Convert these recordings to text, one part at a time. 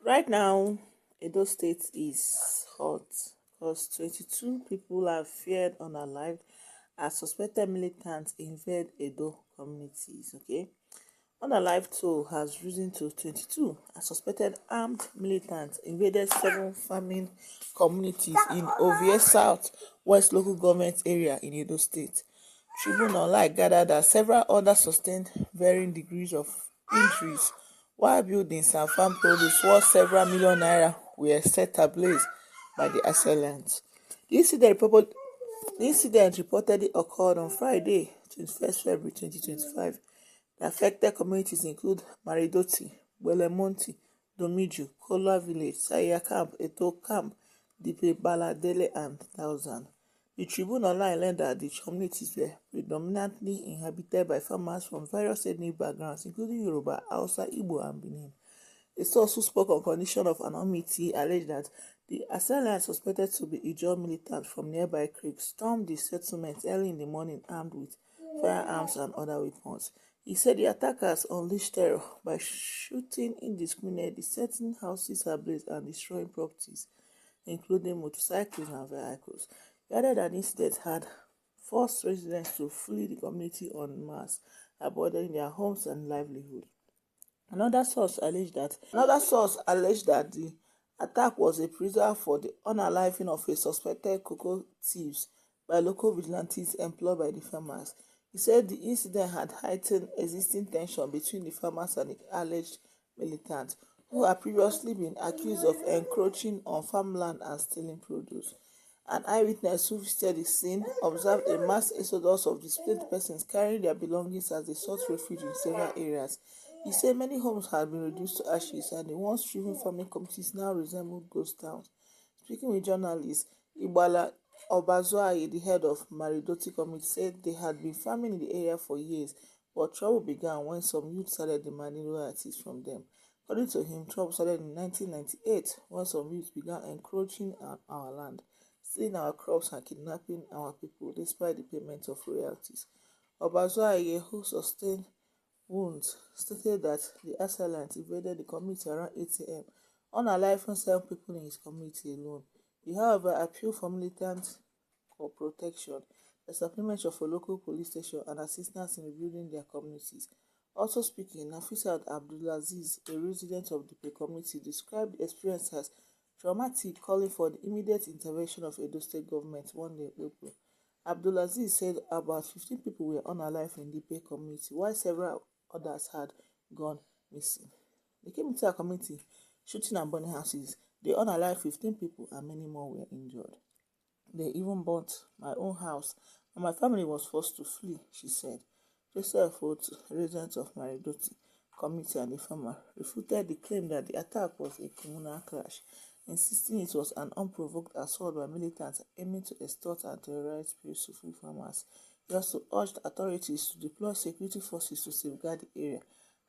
Right now, Edo State is hot because 22 people are feared unalived as suspected militants invade Edo communities. Okay, unalived toll has risen to 22 as suspected armed militants invaded 7 farming communities in Ovie South West local government area in Edo State. Tribune Online gathered that several others sustained varying degrees of injuries, while buildings and farm produce worth several million naira were set ablaze by the assailants. The incident, the incident reportedly occurred on Friday, 21st February 2025. The affected communities include Maridoti, Belemonti, Domiju, Kola Village, Saya Camp, Eto Camp, Dipe Baladele, and Thousand. The Tribune Online learned that the communities were predominantly inhabited by farmers from various ethnic backgrounds, including Yoruba, Hausa, Igbo, and Benin. A source who spoke on condition of anonymity alleged that the assailants suspected to be Ijaw militants from nearby creeks stormed the settlement early in the morning armed with firearms and other weapons. He said the attackers unleashed terror by shooting indiscriminately, setting houses ablaze and destroying properties, including motorcycles and vehicles. He added that the incident had forced residents to flee the community en masse, abandoning their homes and livelihood. Another source alleged that the attack was a prelude for the unaliving of a suspected cocoa thieves by local vigilantes employed by the farmers. He said the incident had heightened existing tension between the farmers and the alleged militants, who had previously been accused of encroaching on farmland and stealing produce. An eyewitness who visited the scene observed a mass exodus of displaced persons carrying their belongings as they sought refuge in several areas. He said many homes had been reduced to ashes and the once thriving farming communities now resembled ghost towns. Speaking with journalists, Ibala Obazoaye, the head of Maridoti community, said they had been farming in the area for years, but trouble began when some youth started demanding royalties from them. According to him, trouble started in 1998 when some youth began encroaching on our land, stealing our crops and kidnapping our people despite the payment of royalties. Obazoaye, who sustained wounds, stated that the assailants invaded the community around 8 a.m., unaliving 7 people in his community alone. He, however, appealed for militants for protection, the supplement of a local police station, and assistance in rebuilding their communities. Also speaking, Nafisat Abdulaziz, a resident of the community, described the experience as traumatic, calling for the immediate intervention of Edo State government one day April. Abdulaziz said about 15 people were unalive in the Pay community, while several others had gone missing. They came into our community shooting and burning houses. They unalived 15 people and many more were injured. They even burnt my own house and my family was forced to flee, she said. Joseph Otu, resident of Maridoti community and a farmer, refuted the claim that the attack was a communal clash, insisting it was an unprovoked assault by militants aiming to extort and terrorize peaceful farmers. He also urged authorities to deploy security forces to safeguard the area,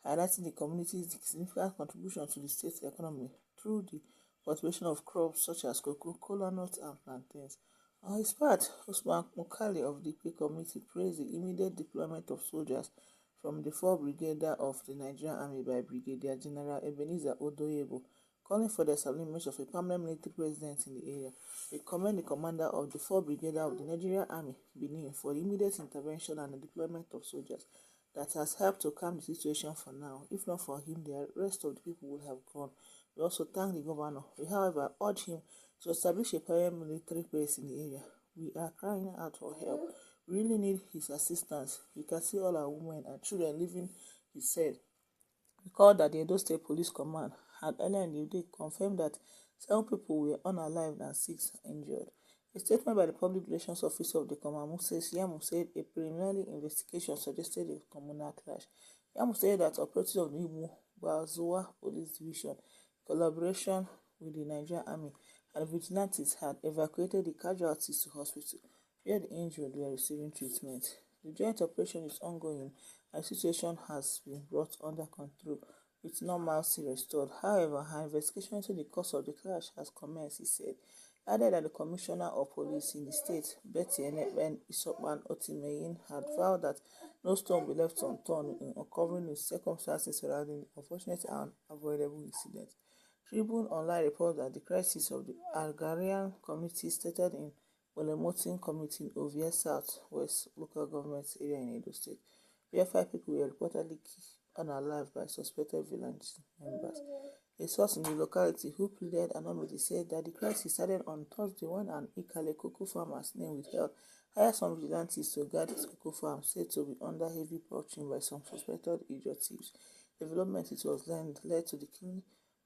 highlighting the community's significant contribution to the state's economy through the cultivation of crops such as cocoa, kola nuts, and plantains. On his part, Usman Mukali of the P committee praised the immediate deployment of soldiers from the 4th Brigadier of the Nigerian Army by Brigadier General Ebenezer Odoyebo, calling for the establishment of a permanent military presence in the area. We commend the commander of the 4th Brigadier of the Nigerian Army, Benin, for the immediate intervention and the deployment of soldiers that has helped to calm the situation for now. If not for him, the rest of the people would have gone. We also thank the governor. We, however, urge him to establish a permanent military base in the area. We are crying out for help. We really need his assistance. You can see all our women and children living, he said. He called that the Edo State Police Command had earlier in the day confirmed that 7 people were unalived and 6 injured. A statement by the Public Relations Officer of the command, Moses Yamu, said a preliminary investigation suggested a communal clash. Yamu said that operatives of the Igbo Bazoa Police Division, in collaboration with the Nigerian Army and vigilantes, had evacuated the casualties to hospital, where the injured were receiving treatment. The joint operation is ongoing and the situation has been brought under control, with normalcy restored. However, her investigation into the cause of the clash has commenced, he said. He added that the Commissioner of Police in the state, Betty Eneben Isopan Otimeyin, had vowed that no stone will be left unturned in uncovering the circumstances surrounding the unfortunate and avoidable incident. Tribune Online reports that the crisis of the Algerian community started in Militants community in Ovia South West local government area in Edo State, where 5 people were reportedly killed unalive by suspected vigilante members. A source in the locality who pleaded anonymity said that the crisis started on Thursday when an Ikale cocoa farmer's name withheld hired some vigilantes to guard his cocoa farm said to be under heavy poaching by some suspected Ijaw thieves. Development it was then led to the killing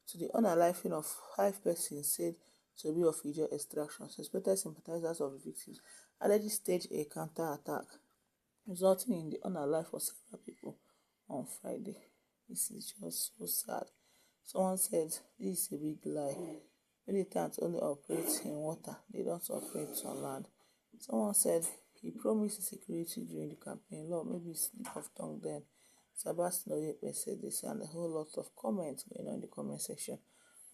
to the unaliving of 5 persons said to be of Ijaw extraction. Suspected sympathizers of the victims allegedly staged a counter-attack, resulting in the unalive of several people on Friday. This is just so sad. Someone said this is a big lie. Militants only operate in water, they don't operate on land. Someone said he promised security during the campaign. Lord, maybe slip of tongue then. Sebastian Oyepe said this and a whole lot of comments going on in the comment section.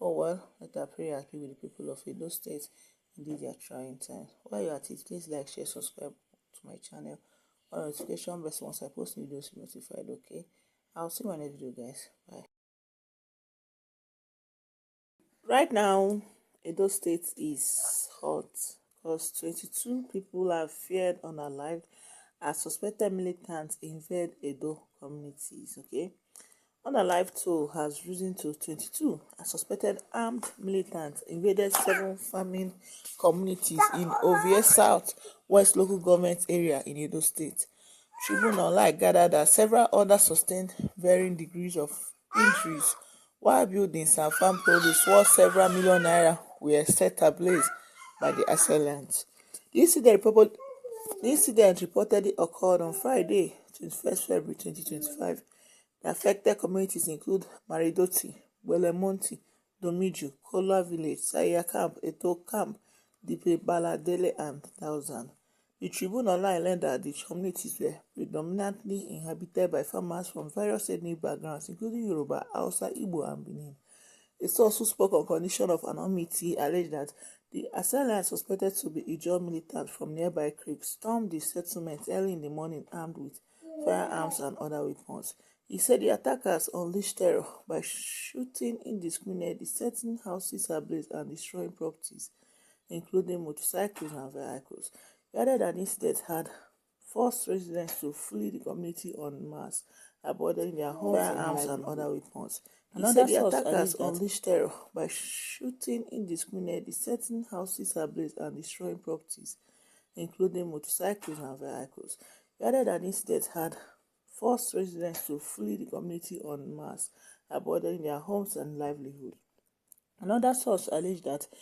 Oh well, let our prayers be with the people of Edo State. Indeed, they are trying times. While you're at it, please like, share, subscribe to my channel. On notification bell once I post videos, you'll be notified, okay? I'll see you in my next video, guys. Bye. Right now, Edo State is hot because 22 people are feared unalived as suspected militants invade Edo communities, okay? Unalived toll has risen to 22 as suspected armed militants invaded 7 farming communities in Ovie South West local government area in Edo State. Tribune Online gathered that several others sustained varying degrees of injuries, while buildings and farm produce worth several million naira were set ablaze by the assailants. The incident reportedly occurred on Friday, 21st February 2025. The affected communities include Maridoti, Belemonti, Domiju, Kola Village, Saya Camp, Eto Camp, Dipe Baladele, and Thousand. The Tribune Online learned that the communities were predominantly inhabited by farmers from various ethnic backgrounds, including Yoruba, Hausa, Igbo, and Benin. A source who spoke on condition of anonymity alleged that the assailants suspected to be Ijaw militants from nearby creeks stormed the settlement early in the morning armed with firearms and other weapons. He said the attackers unleashed terror by shooting indiscriminately, setting houses ablaze and destroying properties, including motorcycles and vehicles. He added that the incident had forced residents to flee the community en masse, abandoning their homes, firearms, and other weapons. He said the attackers unleashed terror by shooting indiscriminately, setting houses ablaze and destroying properties, including motorcycles and vehicles. He added that the incident had forced residents to flee the community en masse, abandoning their homes and livelihood. Another source alleged that